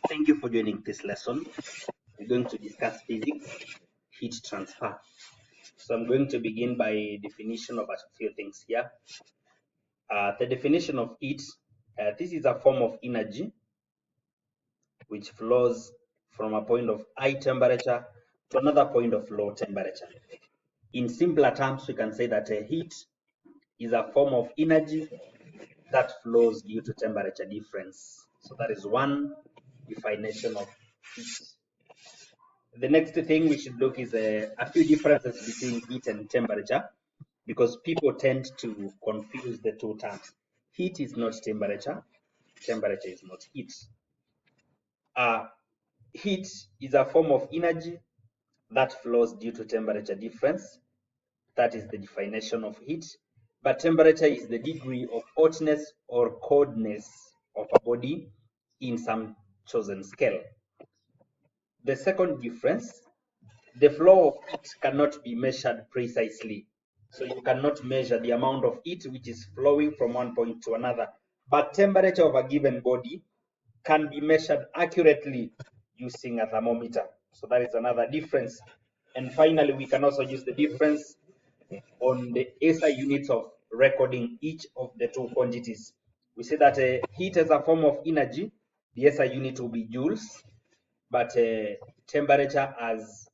Thank you for joining this lesson. We're going to discuss physics, heat transfer. So I'm going to begin by definition of a few things here. The definition of heat, this is a form of energy which flows from a point of high temperature to another point of low temperature. In simpler terms, we can say that heat is a form of energy that flows due to temperature difference. So that is one definition of heat. The next thing we should look is a few differences between heat and temperature, because people tend to confuse the two terms. Heat is not temperature, temperature is not heat. Heat is a form of energy that flows due to temperature difference. That is the definition of heat. But temperature is the degree of hotness or coldness of a body in some chosen scale. The second difference, the flow of heat cannot be measured precisely. So you cannot measure the amount of heat which is flowing from one point to another. But temperature of a given body can be measured accurately using a thermometer. So that is another difference. And finally, we can also use the difference on the SI units of recording each of the two quantities. We say that heat as a form of energy, the SI unit will be joules, but temperature as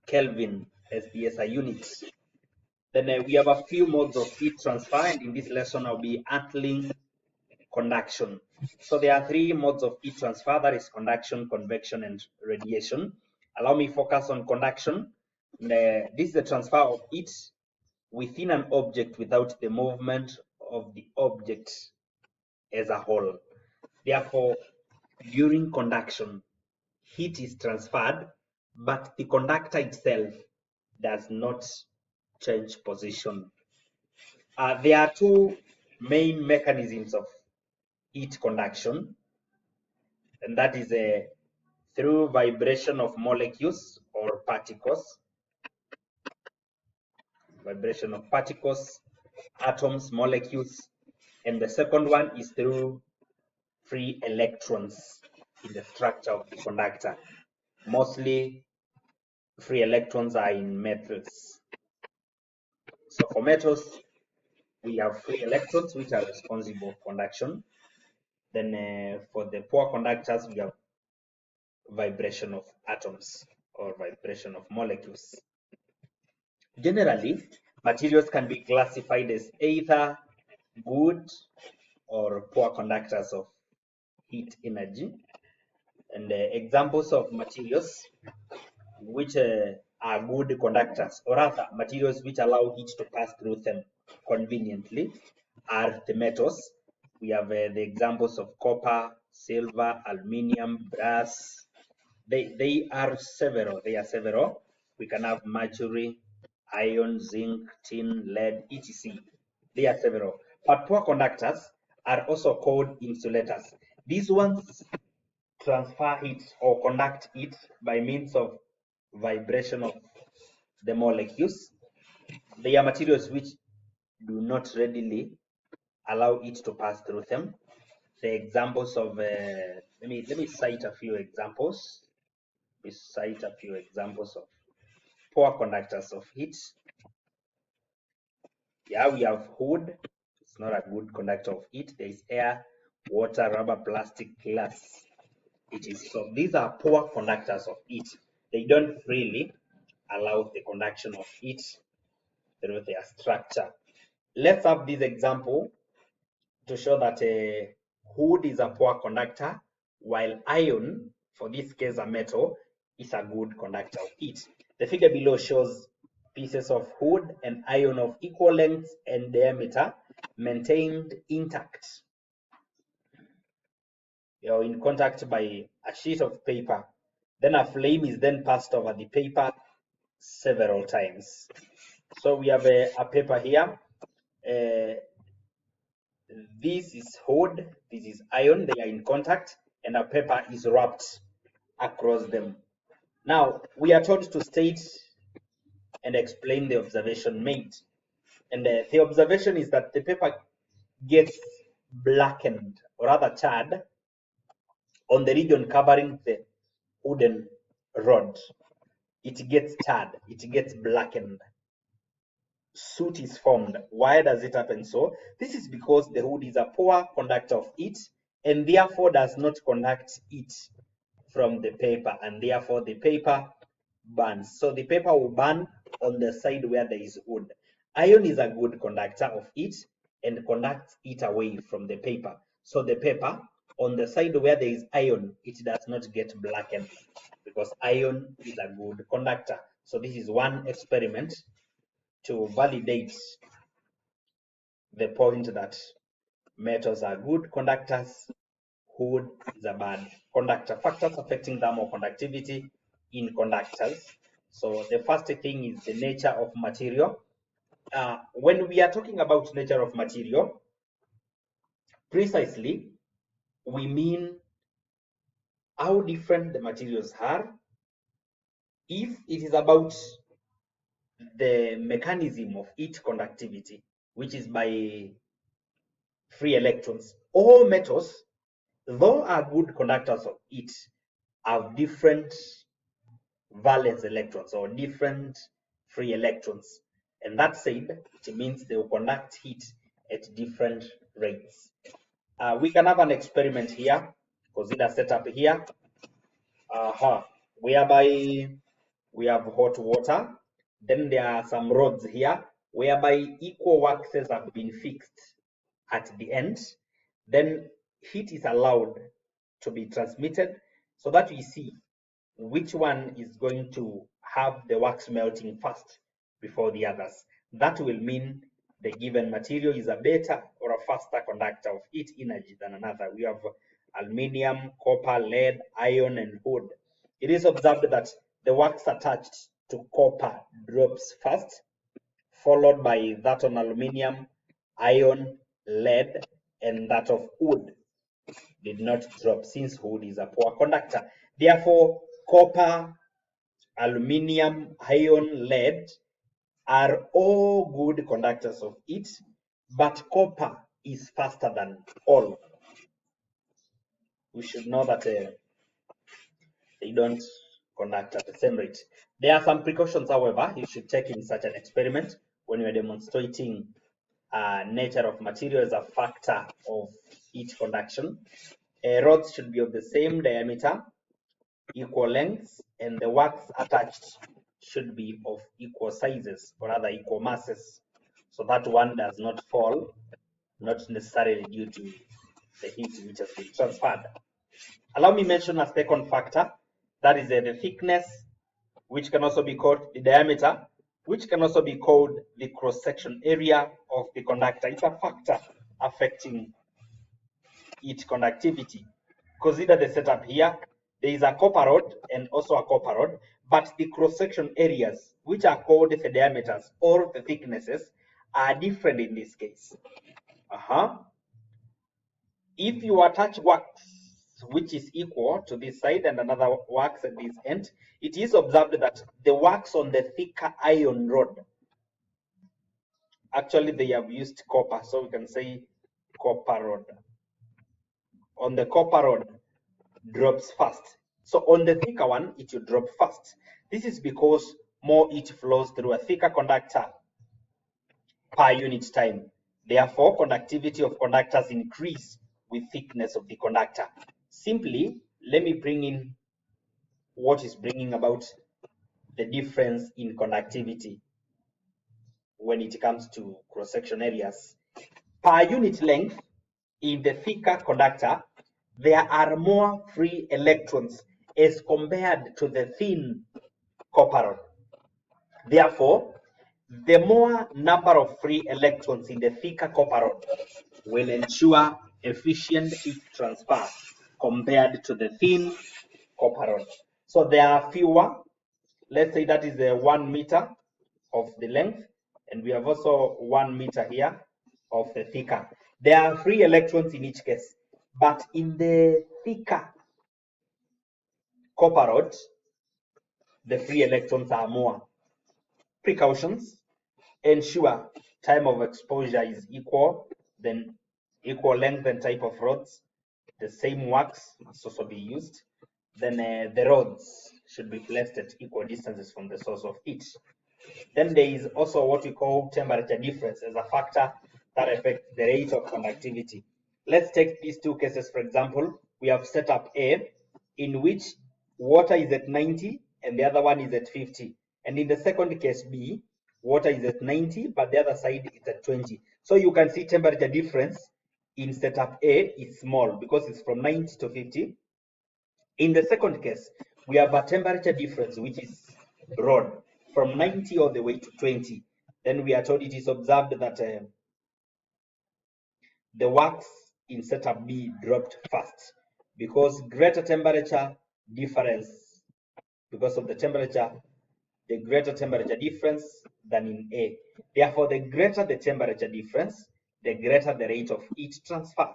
Kelvin as the SI unit. Then we have a few modes of heat transfer, and in this lesson I'll be handling conduction. So there are three modes of heat transfer, that is conduction, convection, and radiation. Allow me focus on conduction. This is the transfer of heat within an object without the movement of the object as a whole. Therefore, during conduction, heat is transferred, but the conductor itself does not change position. There are two main mechanisms of heat conduction, and that is through vibration of molecules or particles. Vibration of particles, atoms, molecules. And the second one is through free electrons in the structure of the conductor. Mostly free electrons are in metals. So for metals, we have free electrons which are responsible for conduction. Then for the poor conductors, we have vibration of atoms or vibration of molecules. Generally, materials can be classified as either good or poor conductors of heat energy. And examples of materials which are good conductors, or rather materials which allow heat to pass through them conveniently, are the metals. We have the examples of copper, silver, aluminium, brass. They are several. We can have mercury, iron, zinc, tin, lead, etc. They are several. But poor conductors are also called insulators. These ones transfer heat or conduct heat by means of vibration of the molecules. They are materials which do not readily allow it to pass through them. The examples of let me cite a few examples. We cite a few examples of poor conductors of heat. Yeah, we have wood. It's not a good conductor of heat. There is air, water, rubber, plastic, glass. It is so. These are poor conductors of heat. They don't really allow the conduction of heat through their structure. Let's have this example to show that wood is a poor conductor, while iron, for this case a metal, is a good conductor of heat. The figure below shows pieces of wood and iron of equal length and diameter maintained intact. They are in contact by a sheet of paper. Then a flame is then passed over the paper several times. So we have a paper here. This is wood, this is iron, they are in contact, and a paper is wrapped across them. Now, we are told to state and explain the observation made. And the observation is that the paper gets blackened, or rather charred, on the region covering the wooden rod, it gets charred, it gets blackened. Soot is formed. Why does it happen so? This is because the wood is a poor conductor of heat and therefore does not conduct heat from the paper, and therefore the paper burns. So the paper will burn on the side where there is wood. Iron is a good conductor of heat and conducts heat away from the paper. So the paper on the side where there is iron, it does not get blackened because iron is a good conductor. So this is one experiment to validate the point that metals are good conductors, wood is a bad conductor. Factors affecting thermal conductivity in conductors. So the first thing is the nature of material. When we are talking about nature of material, precisely, we mean how different the materials are. If it is about the mechanism of heat conductivity, which is by free electrons, all metals, though are good conductors of heat, have different valence electrons or different free electrons. And that said, it means they will conduct heat at different rates. We can have an experiment here. Consider setup here, whereby we have hot water. Then there are some rods here, whereby equal waxes have been fixed at the end. Then heat is allowed to be transmitted so that we see which one is going to have the wax melting first before the others. That will mean the given material is a better or a faster conductor of heat energy than another. We have aluminium, copper, lead, iron, and wood. It is observed that the wax attached to copper drops first, followed by that on aluminium, iron, lead, and that of wood did not drop since wood is a poor conductor. Therefore, copper, aluminium, iron, lead are all good conductors of heat, but copper is faster than all. We should know that they don't conduct at the same rate. There are some precautions, however, you should take in such an experiment when you're demonstrating nature of material as a factor of heat conduction. Rods should be of the same diameter, equal lengths, and the wax attached should be of equal sizes or rather equal masses, so that one does not fall, not necessarily due to the heat which has been transferred. Allow me mention a second factor, that is the thickness, which can also be called the diameter, which can also be called the cross-section area of the conductor. It's a factor affecting heat conductivity. Consider the setup here. There is a copper rod and also a copper rod, but the cross-section areas, which are called the diameters or the thicknesses, are different in this case. If you attach wax which is equal to this side and another wax at this end, it is observed that the wax on the thicker iron rod, actually they have used copper, so we can say copper rod. On the copper rod drops fast. So on the thicker one, it will drop fast. This is because more heat flows through a thicker conductor per unit time. Therefore, conductivity of conductors increase with thickness of the conductor. Simply, let me bring in what is bringing about the difference in conductivity when it comes to cross-section areas. Per unit length, in the thicker conductor, there are more free electrons as compared to the thin copper rod. Therefore, the more number of free electrons in the thicker copper rod will ensure efficient heat transfer compared to the thin copper rod. So there are fewer, let's say that is 1 meter of the length, and we have also 1 meter here of the thicker. There are free electrons in each case, but in the thicker copper rod, the free electrons are more. Precautions: ensure time of exposure is equal, then equal length and type of rods. the same wax must also be used. Then the rods should be placed at equal distances from the source of heat. Then there is also what we call temperature difference as a factor that affects the rate of conductivity. Let's take these two cases, for example. We have set up A, in which water is at 90 and the other one is at 50. And in the second case B, water is at 90, but the other side is at 20. So you can see temperature difference in setup A is small because it's from 90 to 50. In the second case, we have a temperature difference, which is rod from 90 all the way to 20. Then we are told it is observed that the wax in setup B dropped fast because greater temperature difference, because of the greater temperature difference than in A. Therefore, the greater the temperature difference, the greater the rate of heat transfer.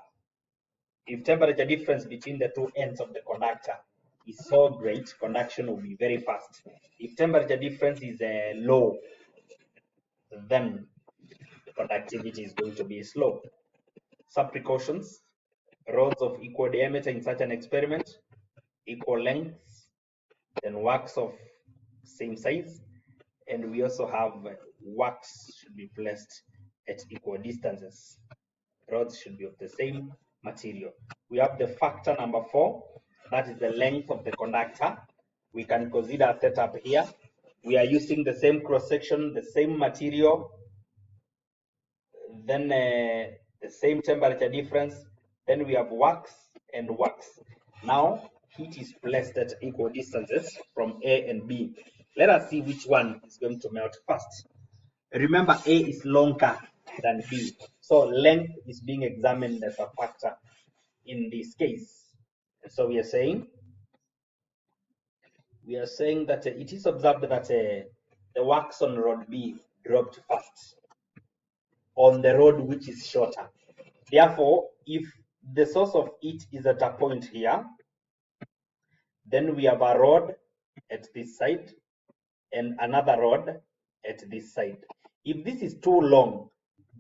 If temperature difference between the two ends of the conductor is so great, conduction will be very fast. If temperature difference is low, then the conductivity is going to be slow. Some precautions: rods of equal diameter in such an experiment, equal lengths, then wax of same size, and we also have wax should be placed at equal distances. Rods should be of the same material. We have the factor number 4, that is the length of the conductor. We can consider a setup here. We are using the same cross section, the same material, then the same temperature difference. Then we have wax and wax. Now heat is placed at equal distances from A and B. Let us see which one is going to melt first. Remember, A is longer than B, so length is being examined as a factor in this case. And so we are saying that it is observed that the wax on rod B dropped fast on the rod which is shorter. Therefore, if the source of heat is at a point here, then we have a rod at this side and another rod at this side. If this is too long,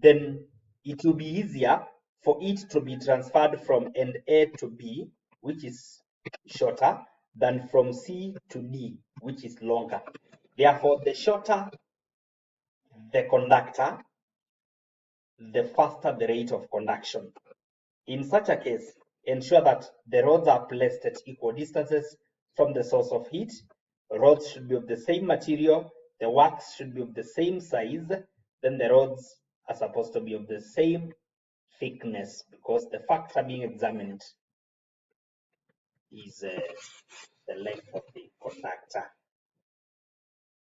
then it will be easier for it to be transferred from end A to B, which is shorter, than from C to D, which is longer. Therefore, the shorter the conductor, the faster the rate of conduction. In such a case, ensure that the rods are placed at equal distances from the source of heat. Rods should be of the same material. The wax should be of the same size. Then the rods are supposed to be of the same thickness because the factor being examined is the length of the